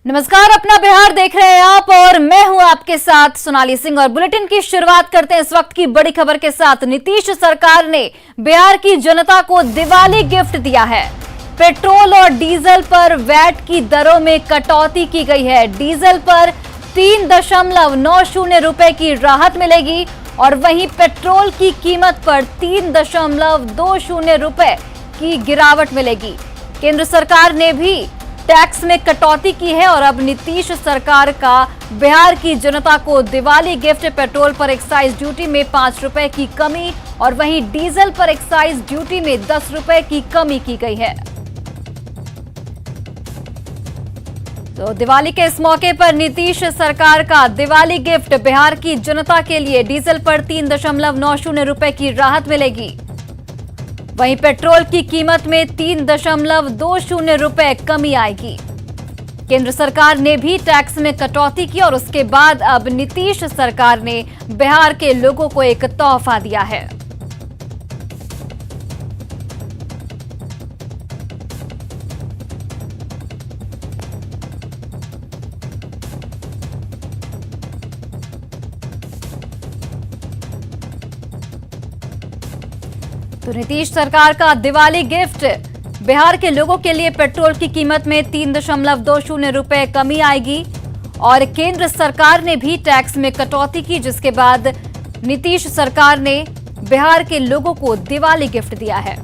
नमस्कार, अपना बिहार देख रहे हैं आप और मैं हूं आपके साथ सोनाली सिंह। और बुलेटिन की शुरुआत करते हैं इस वक्त की बड़ी खबर के साथ। नीतीश सरकार ने बिहार की जनता को दिवाली गिफ्ट दिया है। पेट्रोल और डीजल पर वैट की दरों में कटौती की गई है। डीजल पर 3.90 रुपए की राहत मिलेगी और वहीं पेट्रोल की कीमत पर 3.20 रुपए की गिरावट मिलेगी। केंद्र सरकार ने भी टैक्स में कटौती की है और अब नीतीश सरकार का बिहार की जनता को दिवाली गिफ्ट। पेट्रोल पर एक्साइज ड्यूटी में 5 रुपए की कमी और वहीं डीजल पर एक्साइज ड्यूटी में 10 रुपए की कमी की गई है। तो दिवाली के इस मौके पर नीतीश सरकार का दिवाली गिफ्ट बिहार की जनता के लिए। डीजल पर 3.90 रुपए की राहत मिलेगी, वहीं पेट्रोल की कीमत में 3.20 रुपए कमी आएगी। केंद्र सरकार ने भी टैक्स में कटौती की और उसके बाद अब नीतीश सरकार ने बिहार के लोगों को एक तोहफा दिया है। तो नीतीश सरकार का दिवाली गिफ्ट बिहार के लोगों के लिए। पेट्रोल की कीमत में 3.20 रुपए कमी आएगी और केंद्र सरकार ने भी टैक्स में कटौती की, जिसके बाद नीतीश सरकार ने बिहार के लोगों को दिवाली गिफ्ट दिया है।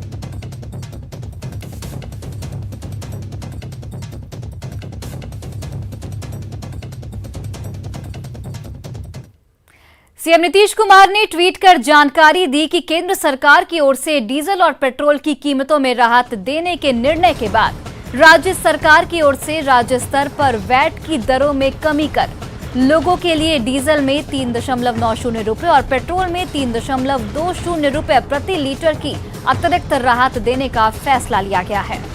सीएम नीतीश कुमार ने ट्वीट कर जानकारी दी कि केंद्र सरकार की ओर से डीजल और पेट्रोल की कीमतों में राहत देने के निर्णय के बाद राज्य सरकार की ओर से राज्य स्तर पर वैट की दरों में कमी कर लोगों के लिए डीजल में 3.90 रुपए और पेट्रोल में 3.20 रुपए प्रति लीटर की अतिरिक्त राहत देने का फैसला लिया गया है।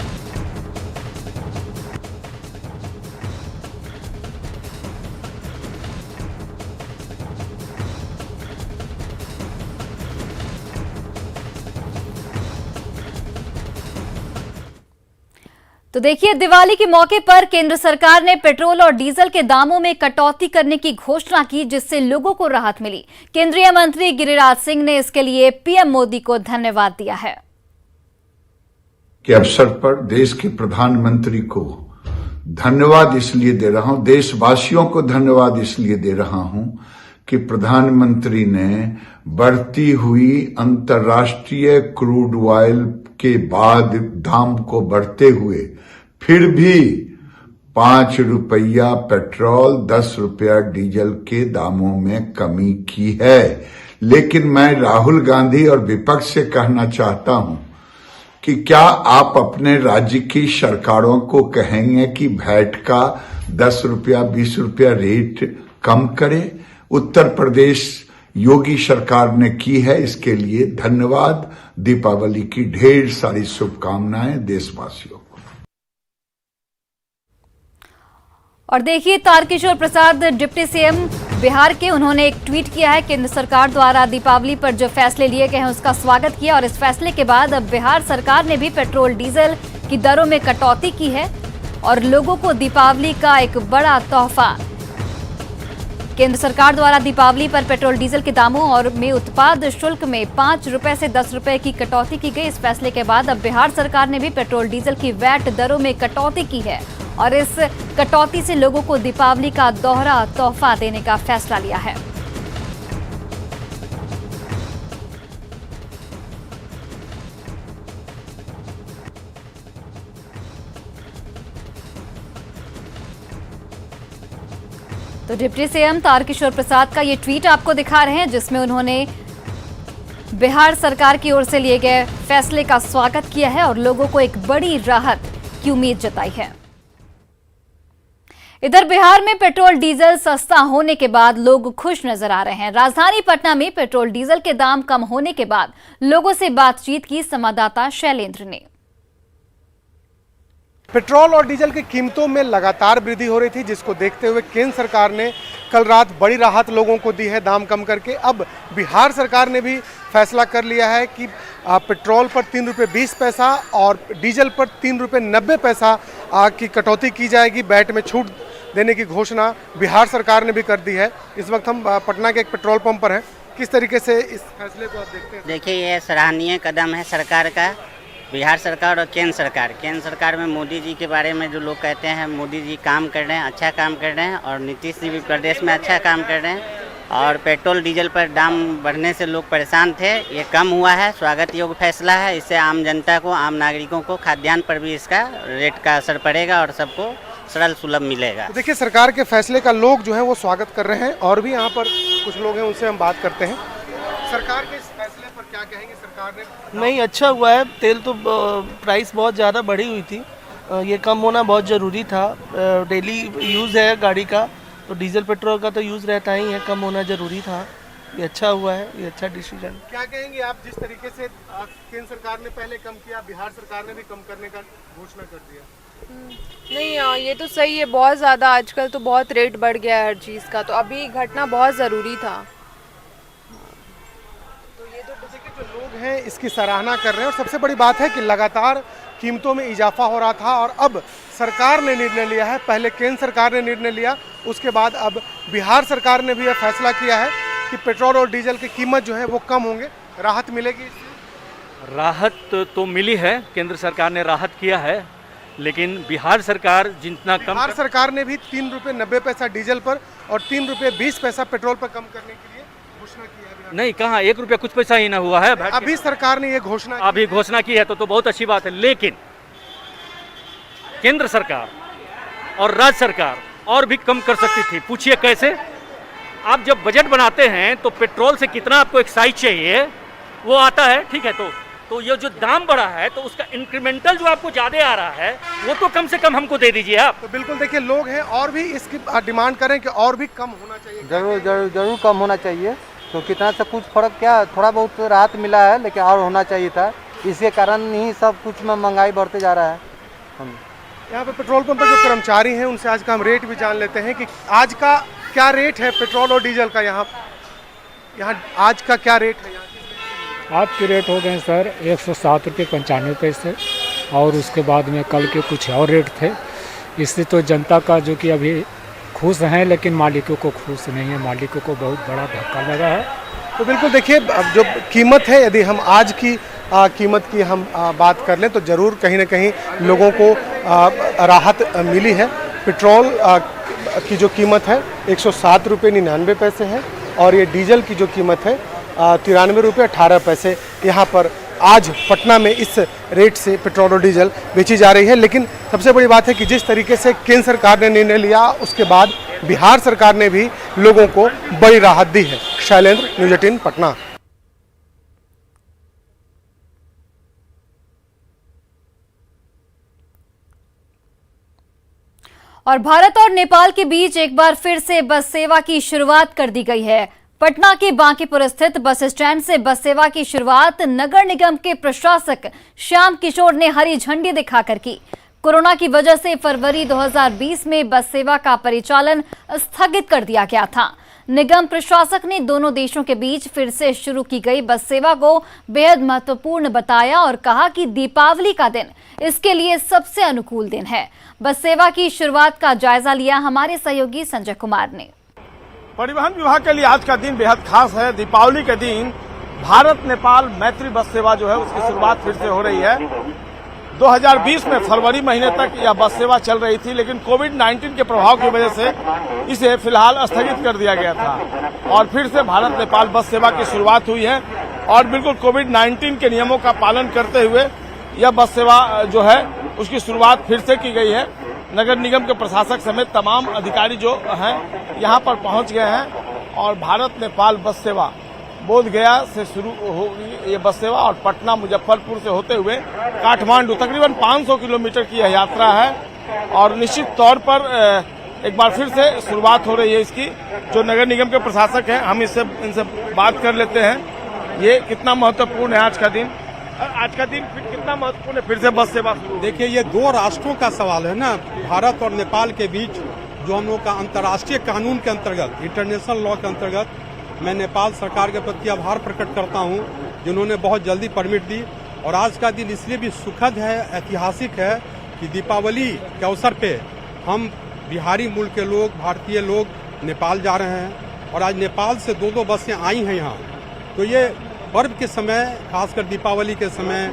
तो देखिए, दिवाली के मौके पर केंद्र सरकार ने पेट्रोल और डीजल के दामों में कटौती करने की घोषणा की, जिससे लोगों को राहत मिली। केंद्रीय मंत्री गिरिराज सिंह ने इसके लिए पीएम मोदी को धन्यवाद दिया है। के अवसर पर देश के प्रधानमंत्री को धन्यवाद इसलिए दे रहा हूं, देशवासियों को धन्यवाद इसलिए दे रहा हूं कि प्रधानमंत्री ने बढ़ती हुई अंतर्राष्ट्रीय क्रूड ऑयल के बाद दाम को बढ़ते हुए फिर भी 5 रुपया पेट्रोल 10 रुपया डीजल के दामों में कमी की है। लेकिन मैं राहुल गांधी और विपक्ष से कहना चाहता हूं कि क्या आप अपने राज्य की सरकारों को कहेंगे कि वैट का 10 रुपया 20 रुपया रेट कम करे? उत्तर प्रदेश योगी सरकार ने की है, इसके लिए धन्यवाद। दीपावली की ढेर सारी शुभकामनाएं देशवासियों को। और देखिए, तारकिशोर प्रसाद डिप्टी सीएम बिहार के, उन्होंने एक ट्वीट किया है। केंद्र सरकार द्वारा दीपावली पर जो फैसले लिए गए हैं उसका स्वागत किया और इस फैसले के बाद अब बिहार सरकार ने भी पेट्रोल डीजल की दरों में कटौती की है और लोगों को दीपावली का एक बड़ा तोहफा। केंद्र सरकार द्वारा दीपावली पर पेट्रोल डीजल के दामों और में उत्पाद शुल्क में 5 रुपए से 10 रुपए की कटौती की गई। इस फैसले के बाद अब बिहार सरकार ने भी पेट्रोल डीजल की वैट दरों में कटौती की है और इस कटौती से लोगों को दीपावली का दोहरा तोहफा देने का फैसला लिया है। तो डिप्टी सीएम तारकिशोर प्रसाद का ये ट्वीट आपको दिखा रहे हैं, जिसमें उन्होंने बिहार सरकार की ओर से लिए गए फैसले का स्वागत किया है और लोगों को एक बड़ी राहत की उम्मीद जताई है। इधर बिहार में पेट्रोल डीजल सस्ता होने के बाद लोग खुश नजर आ रहे हैं। राजधानी पटना में पेट्रोल डीजल के दाम कम होने के बाद लोगों से बातचीत की संवाददाता शैलेंद्र ने। पेट्रोल और डीजल की कीमतों में लगातार वृद्धि हो रही थी, जिसको देखते हुए केंद्र सरकार ने कल रात बड़ी राहत लोगों को दी है दाम कम करके। अब बिहार सरकार ने भी फैसला कर लिया है कि पेट्रोल पर 3 रुपये 20 पैसा और डीजल पर 3 रुपये 90 पैसा की कटौती की जाएगी, वैट में छूट देने की घोषणा बिहार सरकार ने भी कर दी है। इस वक्त हम पटना के एक पेट्रोल पंप पर हैं। किस तरीके से इस फैसले को आप देखते हैं? देखिए, ये सराहनीय कदम है सरकार का, बिहार सरकार और केंद्र सरकार। केंद्र सरकार में मोदी जी के बारे में जो लोग कहते हैं, मोदी जी काम कर रहे हैं, अच्छा काम कर रहे हैं, और नीतीश जी भी प्रदेश में अच्छा काम कर रहे हैं। और पेट्रोल डीजल पर दाम बढ़ने से लोग परेशान थे, ये कम हुआ है, स्वागत योग्य फैसला है। इससे आम जनता को, आम नागरिकों को खाद्यान्न पर भी इसका रेट का असर पड़ेगा और सबको सरल सुलभ मिलेगा। तो देखिए, सरकार के फैसले का लोग जो है वो स्वागत कर रहे हैं, और भी यहाँ पर कुछ लोग हैं, उनसे हम बात करते हैं। सरकार के इस फैसले पर क्या कहेंगे? सरकार ने नहीं, अच्छा हुआ है। तेल तो प्राइस बहुत ज़्यादा बढ़ी हुई थी, ये कम होना बहुत ज़रूरी था। डेली यूज़ है गाड़ी का, तो डीजल पेट्रोल का तो यूज़ रहता ही है, कम होना ज़रूरी था। ये अच्छा हुआ है, ये अच्छा डिसीजन। क्या कहेंगे आप, जिस तरीके से केंद्र सरकार ने पहले कम किया, बिहार सरकार ने भी कम करने का घोषणा कर दिया? नहीं, ये तो सही है। बहुत ज़्यादा आजकल तो बहुत रेट बढ़ गया है हर चीज़ का, तो अभी घटना बहुत ज़रूरी था। तो ये तो देखिए, जो लोग हैं इसकी सराहना कर रहे हैं, और सबसे बड़ी बात है कि लगातार कीमतों में इजाफा हो रहा था, और अब सरकार ने निर्णय लिया है। पहले केंद्र सरकार ने निर्णय लिया, उसके बाद अब बिहार सरकार ने भी यह फैसला किया है कि पेट्रोल और डीजल की कीमत जो है वो कम होंगे। राहत मिलेगी इससे? राहत तो मिली है, केंद्र सरकार ने राहत किया है, लेकिन बिहार सरकार जितना कम, बिहार सरकार ने भी 3 रुपये 90 पैसा डीजल पर और 3 रुपये 20 पैसा पेट्रोल पर कम करने के लिए घोषणा की है। नहीं, कहाँ 1 रुपया कुछ पैसा ही ना हुआ है। अभी सरकार ने ये घोषणा अभी घोषणा की है तो बहुत अच्छी बात है, लेकिन केंद्र सरकार और राज्य सरकार और भी कम कर सकती थी। पूछिए कैसे? आप जब बजट बनाते हैं तो पेट्रोल से कितना आपको एक्साइज चाहिए वो आता है, ठीक है। तो ये जो दाम बढ़ा है तो उसका इंक्रीमेंटल जो आपको ज़्यादा आ रहा है वो तो कम से कम हमको दे दीजिए आप। तो बिल्कुल देखिए, लोग हैं और भी इसकी डिमांड करें कि और भी कम होना चाहिए। जरूर कम होना चाहिए। तो कितना से कुछ फर्क, क्या थोड़ा बहुत राहत मिला है, लेकिन और होना चाहिए था। इसके कारण ही सब कुछ में महंगाई बढ़ते जा रहा है। हम यहाँ पे पेट्रोल पंप पर जो कर्मचारी हैं उनसे आज का हम रेट भी जान लेते हैं कि आज का क्या रेट है पेट्रोल और डीजल का। यहाँ आज का क्या रेट है? आज के रेट हो गए सर 107 रुपये 95 पैसे, और उसके बाद में कल के कुछ और रेट थे। इससे तो जनता का जो कि अभी खुश हैं, लेकिन मालिकों को खुश नहीं है। मालिकों को बहुत बड़ा धक्का लगा है। तो बिल्कुल देखिए, अब जो कीमत है, यदि हम आज की कीमत की हम बात कर लें तो ज़रूर कहीं ना कहीं लोगों को राहत मिली है। पेट्रोल की जो कीमत है 107 रुपये 99 पैसे है, और ये डीजल की जो कीमत है 93 रुपये 18 पैसे यहाँ पर आज पटना में इस रेट से पेट्रोल और डीजल बेची जा रही है। लेकिन सबसे बड़ी बात है कि जिस तरीके से केंद्र सरकार ने निर्णय लिया, उसके बाद बिहार सरकार ने भी लोगों को बड़ी राहत दी है। शैलेंद्र, न्यूज़ 18 पटना। और भारत और नेपाल के बीच एक बार फिर से बस सेवा की शुरुआत कर दी गई है। पटना के बांकीपुर स्थित बस स्टैंड से बस सेवा की शुरुआत नगर निगम के प्रशासक श्याम किशोर ने हरी झंडी दिखाकर की। कोरोना की वजह से फरवरी 2020 में बस सेवा का परिचालन स्थगित कर दिया गया था। निगम प्रशासक ने दोनों देशों के बीच फिर से शुरू की गई बस सेवा को बेहद महत्वपूर्ण बताया और कहा कि दीपावली का दिन इसके लिए सबसे अनुकूल दिन है। बस सेवा की शुरुआत का जायजा लिया हमारे सहयोगी संजय कुमार ने। परिवहन विभाग के लिए आज का दिन बेहद खास है। दीपावली के दिन भारत नेपाल मैत्री बस सेवा जो है उसकी शुरुआत फिर से हो रही है। 2020 में फरवरी महीने तक यह बस सेवा चल रही थी, लेकिन कोविड-19 के प्रभाव की वजह से इसे फिलहाल स्थगित कर दिया गया था, और फिर से भारत नेपाल बस सेवा की शुरुआत हुई है। और बिल्कुल कोविड-19 के नियमों का पालन करते हुए यह बस सेवा जो है उसकी शुरुआत फिर से की गई है। नगर निगम के प्रशासक समेत तमाम अधिकारी जो हैं यहाँ पर पहुँच गए हैं, और भारत नेपाल बस सेवा बोधगया से शुरू होगी ये बस सेवा, और पटना मुजफ्फरपुर से होते हुए काठमांडू तकरीबन 500 किलोमीटर की यह यात्रा है। और निश्चित तौर पर एक बार फिर से शुरुआत हो रही है इसकी। जो नगर निगम के प्रशासक हैं, हम इनसे बात कर लेते हैं। ये कितना महत्वपूर्ण है आज का दिन? आज का दिन कितना महत्वपूर्ण है फिर से बस सेवा? देखिए, ये दो राष्ट्रों का सवाल है ना, भारत और नेपाल के बीच जो हम लोग का अंतर्राष्ट्रीय कानून के अंतर्गत, इंटरनेशनल लॉ के अंतर्गत मैं नेपाल सरकार के प्रति आभार प्रकट करता हूं, जिन्होंने बहुत जल्दी परमिट दी। और आज का दिन इसलिए भी सुखद है, ऐतिहासिक है कि दीपावली के अवसर पे हम बिहारी मूल के लोग, भारतीय लोग नेपाल जा रहे हैं और आज नेपाल से 2-2 बसें आई हैं यहाँ। तो ये पर्व के समय, खासकर दीपावली के समय,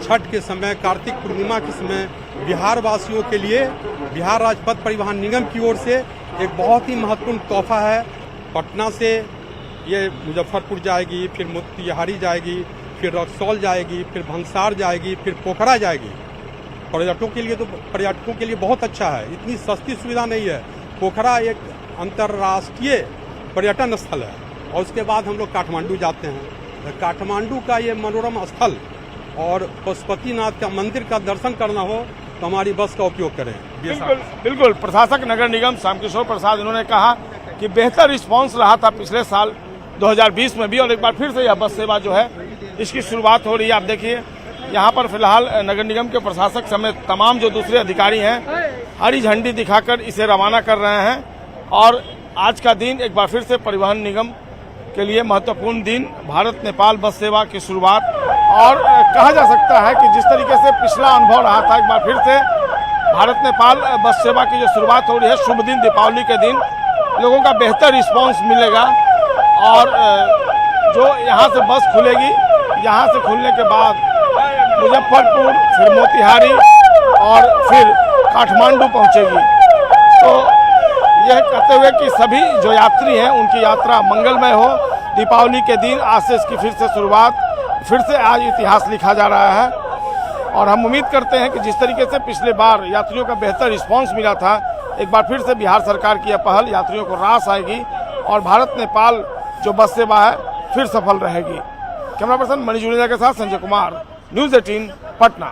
छठ के समय, कार्तिक पूर्णिमा के समय बिहार वासियों के लिए बिहार राज्य पथ परिवहन निगम की ओर से एक बहुत ही महत्वपूर्ण तोहफा है। पटना से ये मुजफ्फरपुर जाएगी, फिर मोतिहारी जाएगी, फिर रक्सौल जाएगी, फिर भंसार जाएगी, फिर पोखरा जाएगी। पर्यटकों के लिए बहुत अच्छा है। इतनी सस्ती सुविधा नहीं है। पोखरा एक अंतर्राष्ट्रीय पर्यटन स्थल है और उसके बाद हम लोग काठमांडू जाते हैं। काठमांडू का ये मनोरम स्थल और पशुपतिनाथ का मंदिर का दर्शन करना हो तो हमारी बस का उपयोग करें। बिल्कुल। प्रशासक नगर निगम श्यामकिशोर प्रसाद इन्होंने कहा कि बेहतर रिस्पांस रहा था पिछले साल 2020 में भी, और एक बार फिर से यह बस सेवा जो है इसकी शुरुआत हो रही है। आप देखिए यहाँ पर फिलहाल नगर निगम के प्रशासक समेत तमाम जो दूसरे अधिकारी हैं हरी झंडी दिखाकर इसे रवाना कर रहे हैं। और आज का दिन एक बार फिर से परिवहन निगम के लिए महत्वपूर्ण दिन, भारत नेपाल बस सेवा की शुरुआत। और कहा जा सकता है कि जिस तरीके से पिछला अनुभव रहा था, एक बार फिर से भारत नेपाल बस सेवा की जो शुरुआत हो रही है, शुभ दिन दीपावली के दिन लोगों का बेहतर रिस्पांस मिलेगा। और जो यहाँ से बस खुलेगी, यहाँ से खुलने के बाद मुजफ्फरपुर, फिर मोतिहारी और फिर काठमांडू पहुँचेगी। तो यह कहते हुए कि सभी जो यात्री हैं उनकी यात्रा मंगलमय हो। दीपावली के दिन आज से इसकी फिर से शुरुआत, फिर से आज इतिहास लिखा जा रहा है। और हम उम्मीद करते हैं कि जिस तरीके से पिछले बार यात्रियों का बेहतर रिस्पांस मिला था, एक बार फिर से बिहार सरकार की यह पहल यात्रियों को रास आएगी और भारत नेपाल जो बस सेवा है फिर सफल रहेगी। कैमरा पर्सन मनीष जुनेजा के साथ संजय कुमार, न्यूज़ 18 पटना।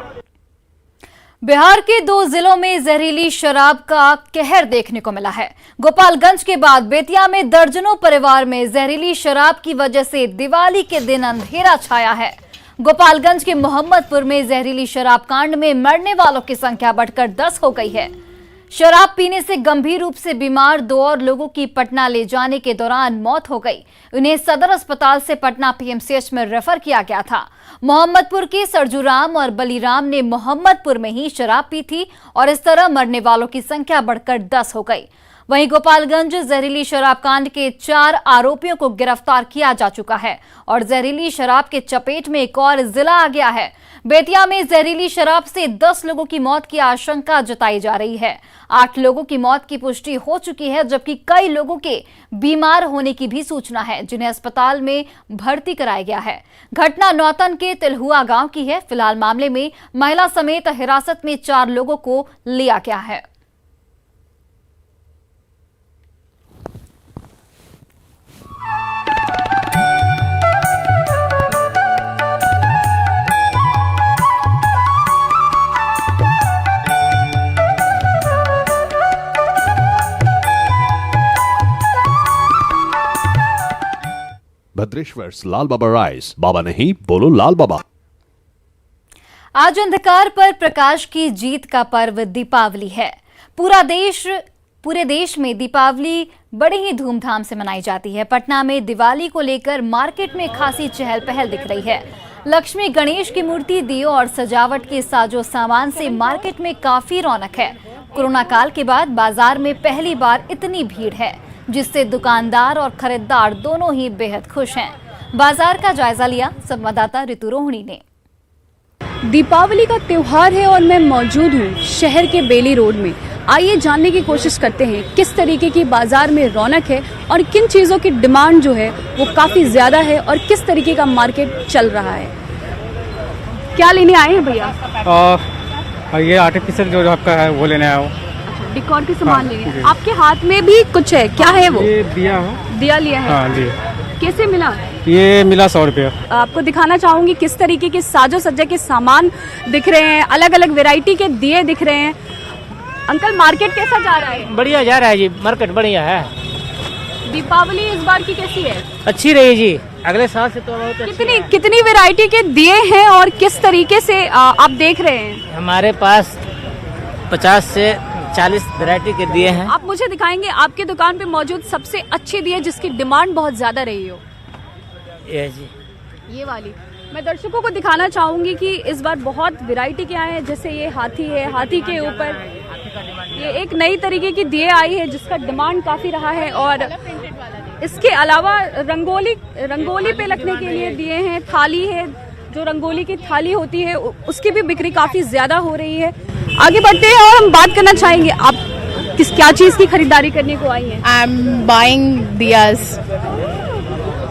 बिहार के 2 जिलों में जहरीली शराब का कहर देखने को मिला है। गोपालगंज के बाद बेतिया में दर्जनों परिवार में जहरीली शराब की वजह से दिवाली के दिन अंधेरा छाया है। गोपालगंज के मोहम्मदपुर में जहरीली शराब कांड में मरने वालों की संख्या बढ़कर 10 हो गई है। शराब पीने से गंभीर रूप से बीमार 2 और लोगों की पटना ले जाने के दौरान मौत हो गई। उन्हें सदर अस्पताल से पटना पीएमसीएच में रेफर किया गया था। मोहम्मदपुर के सरजूराम और बलीराम ने मोहम्मदपुर में ही शराब पी थी और इस तरह मरने वालों की संख्या बढ़कर 10 हो गई। वहीं गोपालगंज जहरीली शराब कांड के 4 आरोपियों को गिरफ्तार किया जा चुका है और जहरीली शराब के चपेट में एक और जिला आ गया है। बेतिया में जहरीली शराब से 10 लोगों की मौत की आशंका जताई जा रही है। 8 लोगों की मौत की पुष्टि हो चुकी है, जबकि कई लोगों के बीमार होने की भी सूचना है, जिन्हें अस्पताल में भर्ती कराया गया है। घटना नौतन के तिलहुआ गांव की है। फिलहाल मामले में महिला समेत हिरासत में 4 लोगों को लिया गया है। भद्रेश्वर लाल बाबा राइस, बाबा नहीं बोलो लाल बाबा। आज अंधकार पर प्रकाश की जीत का पर्व दीपावली है। पूरे देश में दीपावली बड़ी ही धूमधाम से मनाई जाती है। पटना में दिवाली को लेकर मार्केट में खासी चहल पहल दिख रही है। लक्ष्मी गणेश की मूर्ति, दियों और सजावट के साजो सामान से मार्केट में काफी रौनक है। कोरोना काल के बाद बाजार में पहली बार इतनी भीड़ है, जिससे दुकानदार और खरीदार दोनों ही बेहद खुश हैं। बाजार का जायजा लिया संवाददाता ऋतु रोहिणी ने। दीपावली का त्योहार है और मैं मौजूद हूँ शहर के बेली रोड में। आइए जानने की कोशिश करते हैं किस तरीके की बाजार में रौनक है और किन चीज़ों की डिमांड जो है वो काफ़ी ज़्यादा है और किस तरीके का मार्केट चल रहा है। क्या लेने आए हैं भैया? ये आर्टिफिशियल जो आपका है वो लेने आया हूँ। डिकोर के सामान लेने हैं। आपके हाथ में भी कुछ है, क्या है वो? ये दिया है। दिया लिया है। हाँ, जी। कैसे मिला? ये मिला 100 रुपये। आपको दिखाना चाहूंगी किस तरीके के साजो सज्जा के सामान दिख रहे हैं, अलग अलग वैरायटी के दिए दिख रहे हैं। अंकल मार्केट कैसा जा रहा है? बढ़िया जा रहा है जी, मार्केट बढ़िया है। दीपावली इस बार की कैसी है? अच्छी रही जी, अगले साल से तो बहुत कितनी वैरायटी के दिए हैं और किस तरीके से आप देख रहे हैं? हमारे पास 50 से 40 वैरायटी के दिए हैं। आप मुझे दिखाएंगे आपके दुकान पे मौजूद सबसे अच्छी दिए जिसकी डिमांड बहुत ज्यादा रही हो? ये जी, ये वाली। मैं दर्शकों को दिखाना चाहूंगी कि इस बार बहुत वैरायटी के आए हैं। जैसे ये हाथी है, हाथी के ऊपर ये एक नई तरीके की दिए आई है जिसका डिमांड काफी रहा है, और इसके अलावा रंगोली पे रखने के लिए दिए हैं, थाली है, जो रंगोली की थाली होती है उसकी भी बिक्री काफी ज्यादा हो रही है। आगे बढ़ते हैं और हम बात करना चाहेंगे, आप क्या चीज की खरीदारी करने को आई हैं? I am buying diyas.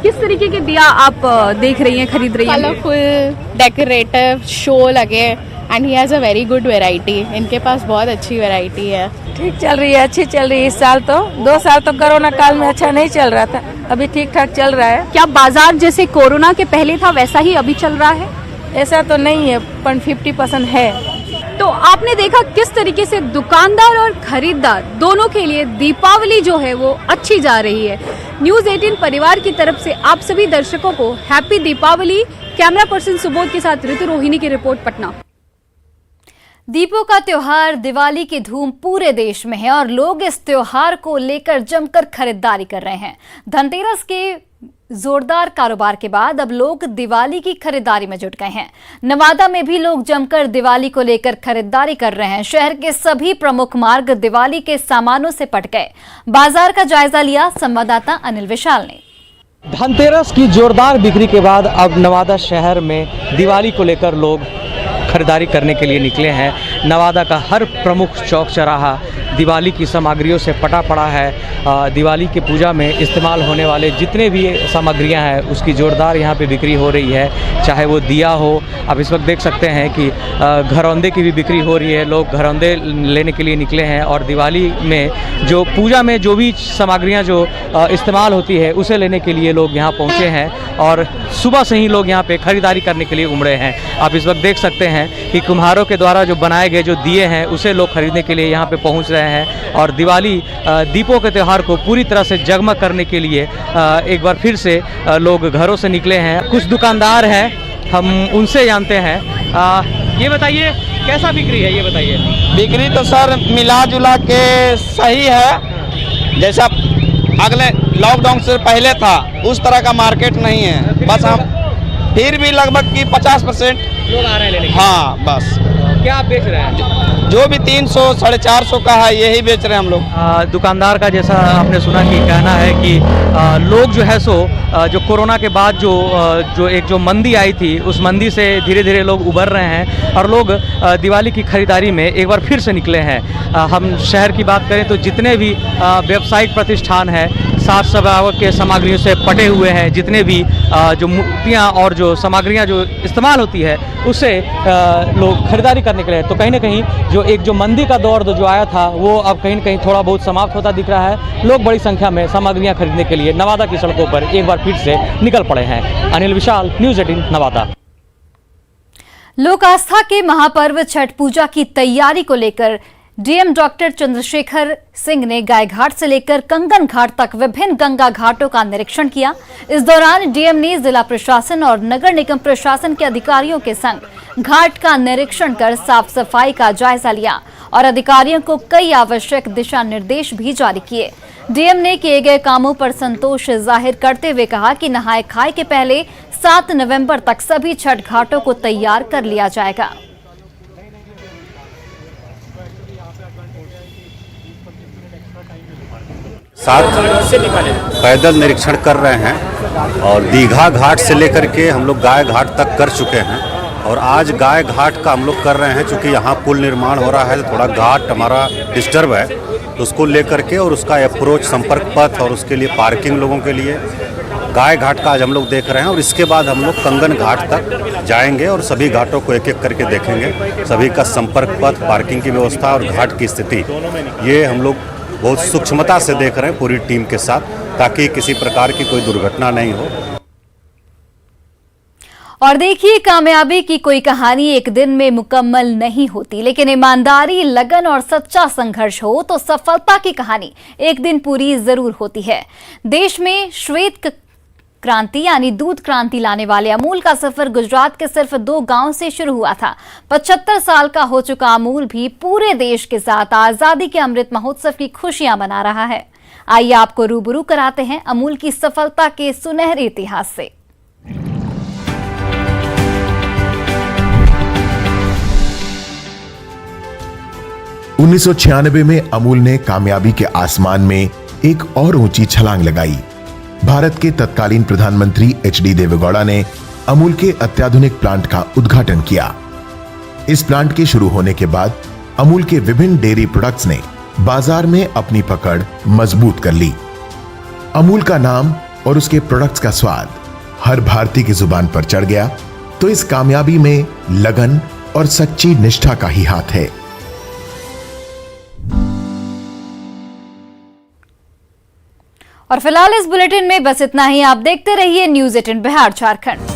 किस तरीके के दिया आप देख रही हैं, खरीद रही हैं? कलरफुल, डेकोरेटिव, शो लगे, and he has a very good variety. इनके पास बहुत अच्छी वैरायटी है। ठीक चल रही है, अच्छी चल रही है। इस साल तो 2 साल तो कोरोना काल में अच्छा नहीं चल रहा था, अभी ठीक ठाक चल रहा है। क्या बाजार जैसे कोरोना के पहले था वैसा ही अभी चल रहा है? ऐसा तो नहीं है, पर 50% है। तो आपने देखा किस तरीके से दुकानदार और खरीदार दोनों के लिए दीपावली जो है वो अच्छी जा रही है। न्यूज़ 18 परिवार की तरफ से आप सभी दर्शकों को happy Deepawali. Camera person Subodh के साथ ऋतु रोहिणी की रिपोर्ट, पटना। दीपों का त्योहार दिवाली की धूम पूरे देश में है और लोग इस त्योहार को लेकर जमकर खरीदारी कर रहे हैं। धनतेरस के जोरदार कारोबार के बाद अब लोग दिवाली की खरीदारी में जुट गए हैं। नवादा में भी लोग जमकर दिवाली को लेकर खरीदारी कर रहे हैं। शहर के सभी प्रमुख मार्ग दिवाली के सामानों से पट गए। बाजार का जायजा लिया संवाददाता अनिल विशाल ने। धनतेरस की जोरदार बिक्री के बाद अब नवादा शहर में दिवाली को लेकर लोग खरीदारी करने के लिए निकले हैं। नवादा का हर प्रमुख चौक चौराहा दिवाली की सामग्रियों से पटा पड़ा है। दिवाली की पूजा में इस्तेमाल होने वाले जितने भी सामग्रियां हैं उसकी जोरदार यहां पे बिक्री हो रही है, चाहे वो दिया हो। अब इस वक्त देख सकते हैं कि घरौंदे की भी बिक्री हो रही है। लोग घरौंदे लेने के लिए निकले हैं और दिवाली में जो पूजा में जो भी सामग्रियां जो इस्तेमाल होती है उसे लेने के लिए लोग यहाँ पहुँचे हैं और सुबह से ही लोग यहाँ पे खरीदारी करने के लिए उमड़े हैं। आप इस वक्त देख सकते हैं कि कुम्हारों के द्वारा जो बनाए गए जो दिए हैं उसे लोग खरीदने के लिए यहाँ पे पहुँच रहे हैं और दिवाली दीपों के त्यौहार को पूरी तरह से जगमग करने के लिए एक बार फिर से लोग घरों से निकले हैं। कुछ दुकानदार हैं, हम उनसे जानते हैं। ये बताइए कैसा बिक्री है, ये बताइए। बिक्री तो सर मिला जुला के सही है, जैसा अगले लॉकडाउन से पहले था उस तरह का मार्केट नहीं है। बस हम फिर भी लगभग की 50% लोग आ रहे हैं लेने। हाँ बस। क्या आप बेच रहे हैं? जो भी 300 450 का है यही बेच रहे हैं हम लोग। दुकानदार का जैसा आपने सुना कि कहना है कि लोग जो है सो जो कोरोना के बाद जो मंदी आई थी उस मंदी से धीरे धीरे लोग उबर रहे हैं और लोग दिवाली की खरीदारी में एक बार फिर से निकले हैं। हम शहर की बात करें तो जितने भी व्यावसायिक प्रतिष्ठान हैं साज सजावट के सामग्रियों से पटे हुए हैं, जितने भी जो मूर्तियाँ और जो सामग्रियाँ जो इस्तेमाल होती है उससे लोग खरीदारी करने के लिए। तो कहीं ना कहीं जो मंदी का दौर जो आया था वो अब कहीं ना कहीं थोड़ा बहुत समाप्त होता दिख रहा है। लोग बड़ी संख्या में सामग्रियाँ खरीदने के लिए नवादा की सड़कों पर एक बार फिर से निकल पड़े हैं। अनिल विशाल, न्यूज़ 18 नवादा। लोक आस्था के महापर्व छठ पूजा की तैयारी को लेकर डीएम डॉक्टर चंद्रशेखर सिंह ने गायघाट से लेकर कंगन घाट तक विभिन्न गंगा घाटों का निरीक्षण किया। इस दौरान डीएम ने जिला प्रशासन और नगर निगम प्रशासन के अधिकारियों के संग घाट का निरीक्षण कर साफ सफाई का जायजा लिया और अधिकारियों को कई आवश्यक दिशा निर्देश भी जारी किए। डीएम ने किए गए कामों पर संतोष जाहिर करते हुए कहा कि नहाय खाए के पहले 7 नवंबर तक सभी छठ घाटों को तैयार कर लिया जाएगा। पैदल निरीक्षण कर रहे हैं और दीघा घाट से लेकर के हम लोग गाय घाट तक कर चुके हैं और आज गाय घाट का हम लोग कर रहे हैं। चूँकि यहाँ पुल निर्माण हो रहा है तो थोड़ा घाट हमारा डिस्टर्ब है, तो उसको लेकर के और उसका अप्रोच संपर्क पथ और उसके लिए पार्किंग लोगों के लिए गाय घाट का आज हम लोग देख रहे हैं और इसके बाद हम लोग कंगन घाट तक जाएंगे और सभी घाटों को एक एक करके देखेंगे। सभी का संपर्क पथ, पार्किंग की व्यवस्था और घाट की स्थिति ये हम लोग बहुत सूक्ष्मता से देख रहे हैं पूरी टीम के साथ, ताकि किसी प्रकार की कोई दुर्घटना नहीं हो। और देखिए, कामयाबी की कोई कहानी एक दिन में मुकम्मल नहीं होती, लेकिन ईमानदारी, लगन और सच्चा संघर्ष हो तो सफलता की कहानी एक दिन पूरी जरूर होती है। देश में श्वेत क्रांति यानी दूध क्रांति लाने वाले अमूल का सफर गुजरात के सिर्फ 2 गांव से शुरू हुआ था। 75 साल का हो चुका अमूल भी पूरे देश के साथ आजादी के अमृत महोत्सव की खुशियां मना रहा है। आइए आपको रूबरू कराते हैं अमूल की सफलता के सुनहरे इतिहास से। 1996 में अमूल ने कामयाबी के आसमान में एक और ऊंची छलांग लगाई। भारत के तत्कालीन प्रधानमंत्री HD देवेगौड़ा ने अमूल के अत्याधुनिक प्लांट का उद्घाटन किया। इस प्लांट के शुरू होने के बाद अमूल के विभिन्न डेयरी प्रोडक्ट्स ने बाजार में अपनी पकड़ मजबूत कर ली। अमूल का नाम और उसके प्रोडक्ट्स का स्वाद हर भारतीय की जुबान पर चढ़ गया, तो इस कामयाबी में लगन और सच्ची निष्ठा का ही हाथ है। और फिलहाल इस बुलेटिन में बस इतना ही। आप देखते रहिए न्यूज़ 18 बिहार झारखंड।